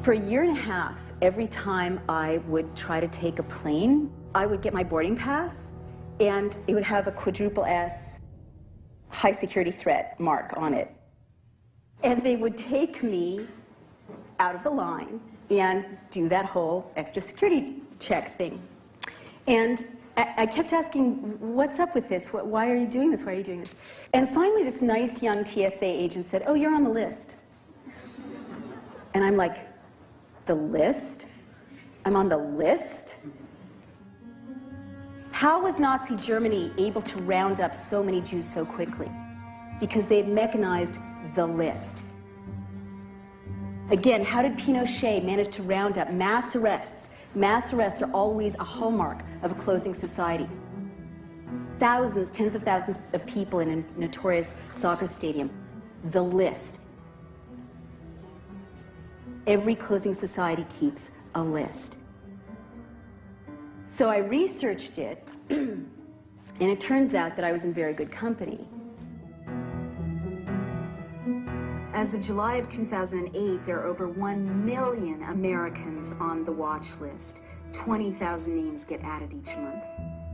For a year and a half, every time I would try to take a plane, I would get my boarding pass, and it would have a quadruple S high security threat mark on it. And they would take me out of the line and do that whole extra security check thing. And I kept asking, what's up with this? Why are you doing this? Why are you doing this? And finally, this nice young TSA agent said, oh, you're on the list. And I'm like, the list? I'm on the list? How was Nazi Germany able to round up so many Jews so quickly? Because they had mechanized the list. Again, how did Pinochet manage to round up mass arrests? Mass arrests are always a hallmark of a closing society. Thousands, tens of thousands of people in a notorious soccer stadium. The list. Every closing society keeps a list. So I researched it, and it turns out that I was in very good company. As of July of 2008, there are over 1 million Americans on the watch list. 20,000 names get added each month.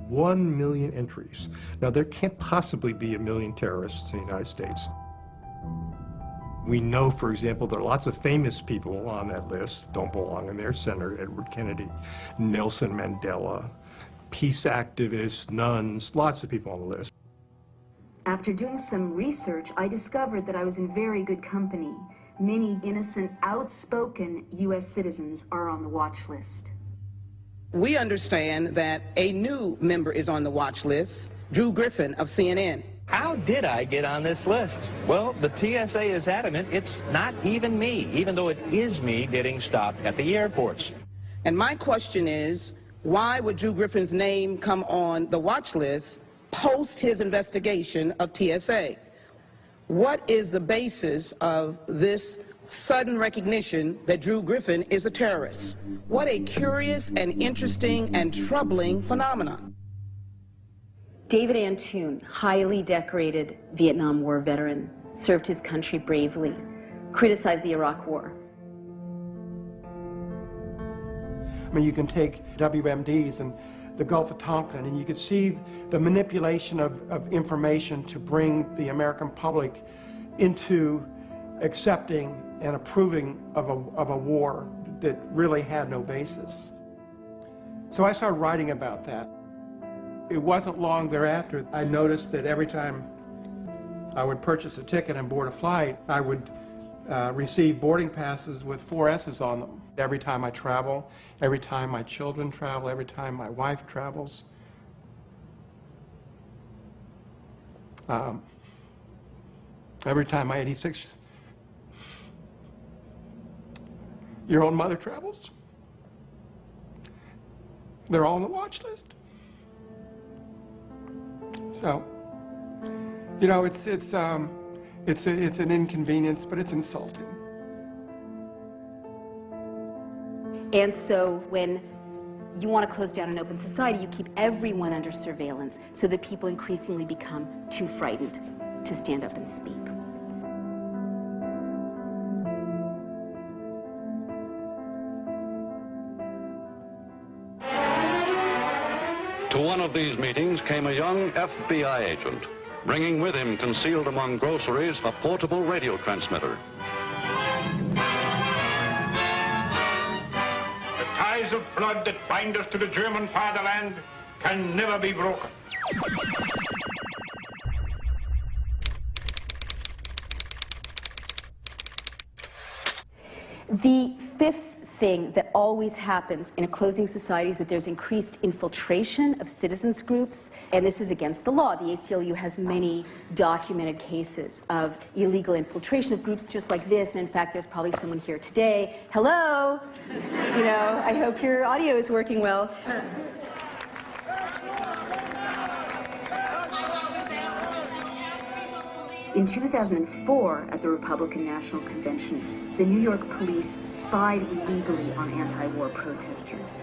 1 million entries. Now, there can't possibly be 1 million terrorists in the United States. We know, for example, there are lots of famous people on that list, don't belong in there. Senator Edward Kennedy, Nelson Mandela, peace activists, nuns, lots of people on the list. After doing some research, I discovered that I was in very good company. Many innocent, outspoken U.S. citizens are on the watch list. We understand that a new member is on the watch list, Drew Griffin of CNN. How did I get on this list? Well, the TSA is adamant it's not even me, even though it is me getting stopped at the airports. And my question is, why would Drew Griffin's name come on the watch list post his investigation of TSA? What is the basis of this sudden recognition that Drew Griffin is a terrorist? What a curious and interesting and troubling phenomenon. David Antoon, highly decorated Vietnam War veteran, served his country bravely, criticized the Iraq War. I mean, you can take WMDs and the Gulf of Tonkin, and you can see the manipulation of information to bring the American public into accepting and approving of a war that really had no basis. So I started writing about that. It wasn't long thereafter I noticed that every time I would purchase a ticket and board a flight, I would receive boarding passes with 4 S's on them. Every time I travel, every time my children travel, every time my wife travels. Every time my 86-year-old mother travels. They're all on the watch list. So, you know, it's an inconvenience, but it's insulting. And so when you want to close down an open society, you keep everyone under surveillance so that people increasingly become too frightened to stand up and speak. To one of these meetings came a young FBI agent, bringing with him, concealed among groceries, a portable radio transmitter. The ties of blood that bind us to the German fatherland can never be broken. The fifth thing that always happens in a closing society is that there's increased infiltration of citizens groups, and this is against the law. The ACLU has many documented cases of illegal infiltration of groups just like this, and in fact there's probably someone here today. Hello! You know, I hope your audio is working well. In 2004, at the Republican National Convention, the New York police spied illegally on anti-war protesters.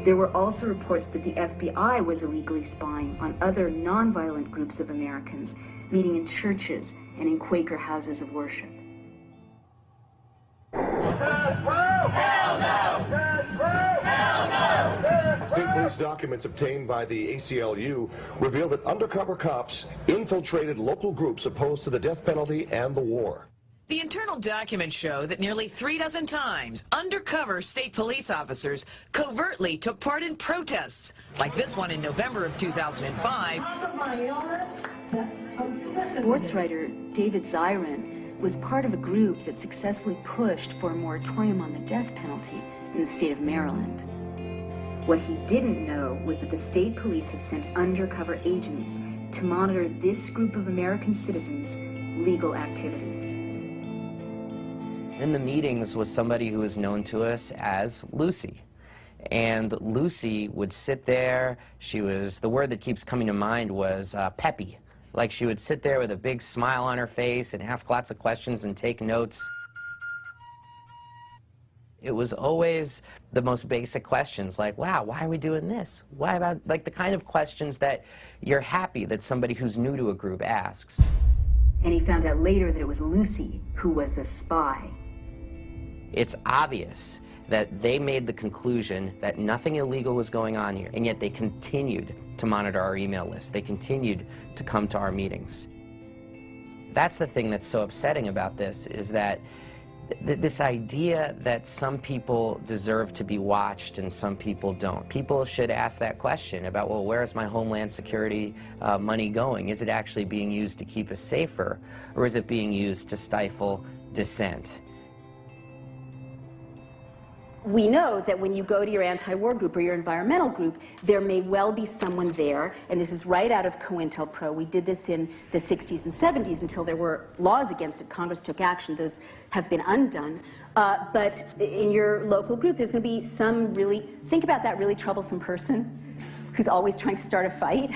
There were also reports that the FBI was illegally spying on other nonviolent groups of Americans, meeting in churches and in Quaker houses of worship. State police documents obtained by the ACLU reveal that undercover cops infiltrated local groups opposed to the death penalty and the war. The internal documents show that nearly 36 times, undercover state police officers covertly took part in protests, like this one in November of 2005. Sports writer David Zirin was part of a group that successfully pushed for a moratorium on the death penalty in the state of Maryland. What he didn't know was that the state police had sent undercover agents to monitor this group of American citizens' legal activities. In the meetings was somebody who was known to us as Lucy. And Lucy would sit there. She was, the word that keeps coming to mind was peppy. Like she would sit there with a big smile on her face and ask lots of questions and take notes. It was always the most basic questions like, wow, why are we doing this? Why about, like the kind of questions that you're happy that somebody who's new to a group asks. And he found out later that it was Lucy who was the spy. It's obvious that they made the conclusion that nothing illegal was going on here, and yet they continued to monitor our email list. They continued to come to our meetings. That's the thing that's so upsetting about this, is that this idea that some people deserve to be watched and some people don't. People should ask that question about, well, where is my Homeland Security money going? Is it actually being used to keep us safer, or is it being used to stifle dissent? We know that when you go to your anti-war group or your environmental group, there may well be someone there, and this is right out of COINTELPRO. We did this in the 60s and 70s until there were laws against it. Congress took action. Those have been undone. But in your local group, there's going to be some really, think about that really troublesome person who's always trying to start a fight.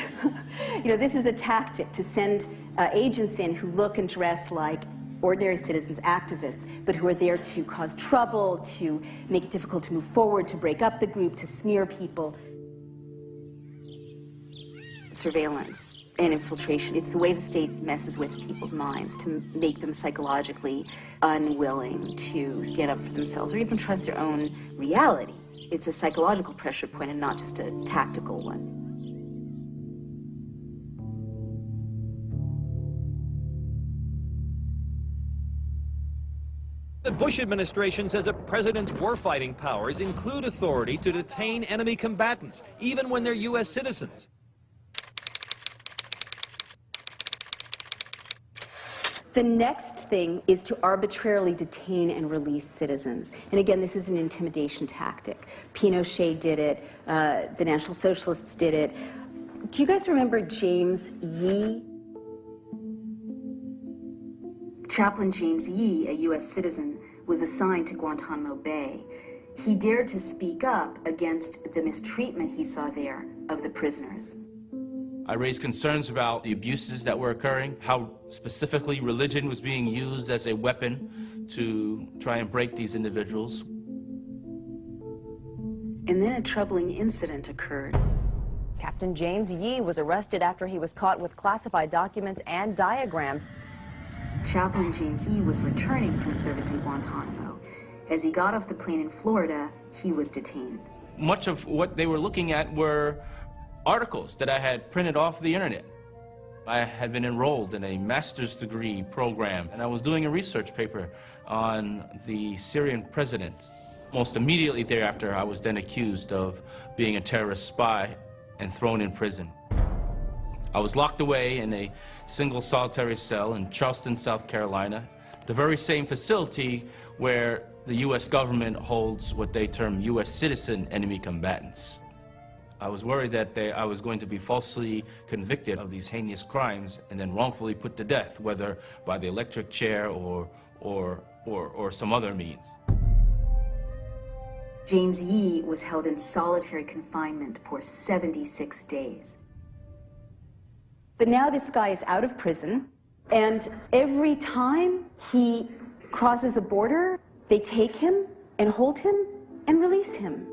You know, this is a tactic to send agents in who look and dress like ordinary citizens, activists, but who are there to cause trouble, to make it difficult to move forward, to break up the group, to smear people. Surveillance and infiltration, it's the way the state messes with people's minds to make them psychologically unwilling to stand up for themselves or even trust their own reality. It's a psychological pressure point and not just a tactical one. The Bush administration says a president's warfighting powers include authority to detain enemy combatants, even when they're U.S. citizens. The next thing is to arbitrarily detain and release citizens. And again, this is an intimidation tactic. Pinochet did it. The National Socialists did it. Do you guys remember James Yee? Chaplain James Yee, a U.S. citizen, was assigned to Guantanamo Bay. He dared to speak up against the mistreatment he saw there of the prisoners. I raised concerns about the abuses that were occurring, how specifically religion was being used as a weapon to try and break these individuals. And then a troubling incident occurred. Captain James Yee was arrested after he was caught with classified documents and diagrams. Chaplain James Yee was returning from service in Guantanamo. As he got off the plane in Florida, he was detained. Much of what they were looking at were articles that I had printed off the internet. I had been enrolled in a master's degree program, and I was doing a research paper on the Syrian president. Most immediately thereafter, I was then accused of being a terrorist spy and thrown in prison. I was locked away in a single solitary cell in Charleston, South Carolina, the very same facility where the U.S. government holds what they term U.S. citizen enemy combatants. I was worried that I was going to be falsely convicted of these heinous crimes and then wrongfully put to death, whether by the electric chair or some other means. James Yee was held in solitary confinement for 76 days. But now this guy is out of prison, and every time he crosses a border, they take him and hold him and release him.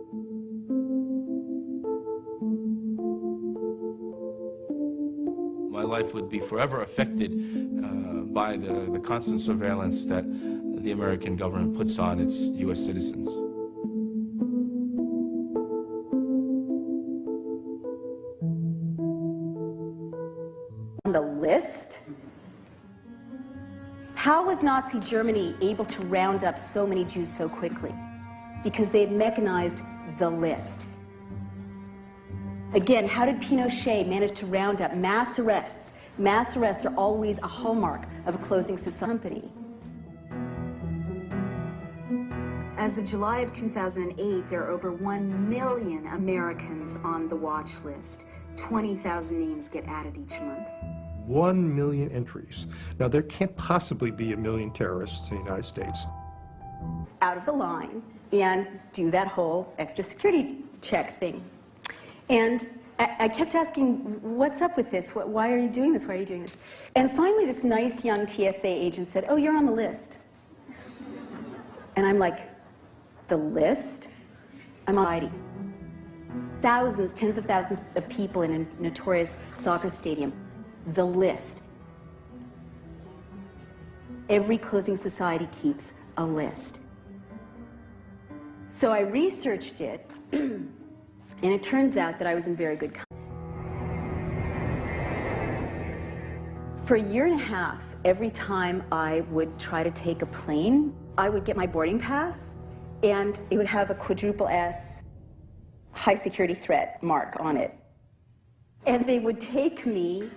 My life would be forever affected by the constant surveillance that the American government puts on its U.S. citizens. On the list? How was Nazi Germany able to round up so many Jews so quickly? Because they had mechanized the list. Again, how did Pinochet manage to round up mass arrests? Mass arrests are always a hallmark of a closing society. As of July of 2008, there are over 1 million Americans on the watch list. 20,000 names get added each month. 1 million entries. Now, there can't possibly be a million terrorists in the United States. Out of the line and do that whole extra security check thing. And I kept asking, what's up with this? Why are you doing this? Why are you doing this? And finally, this nice young TSA agent said, oh, you're on the list. And I'm like, the list? I'm on ID. Thousands, tens of thousands of people in a notorious soccer stadium. The list. Every closing society keeps a list. So I researched it, and it turns out that I was in very good company. For a year and a half, every time I would try to take a plane, I would get my boarding pass, and it would have a quadruple S high security threat mark on it. And they would take me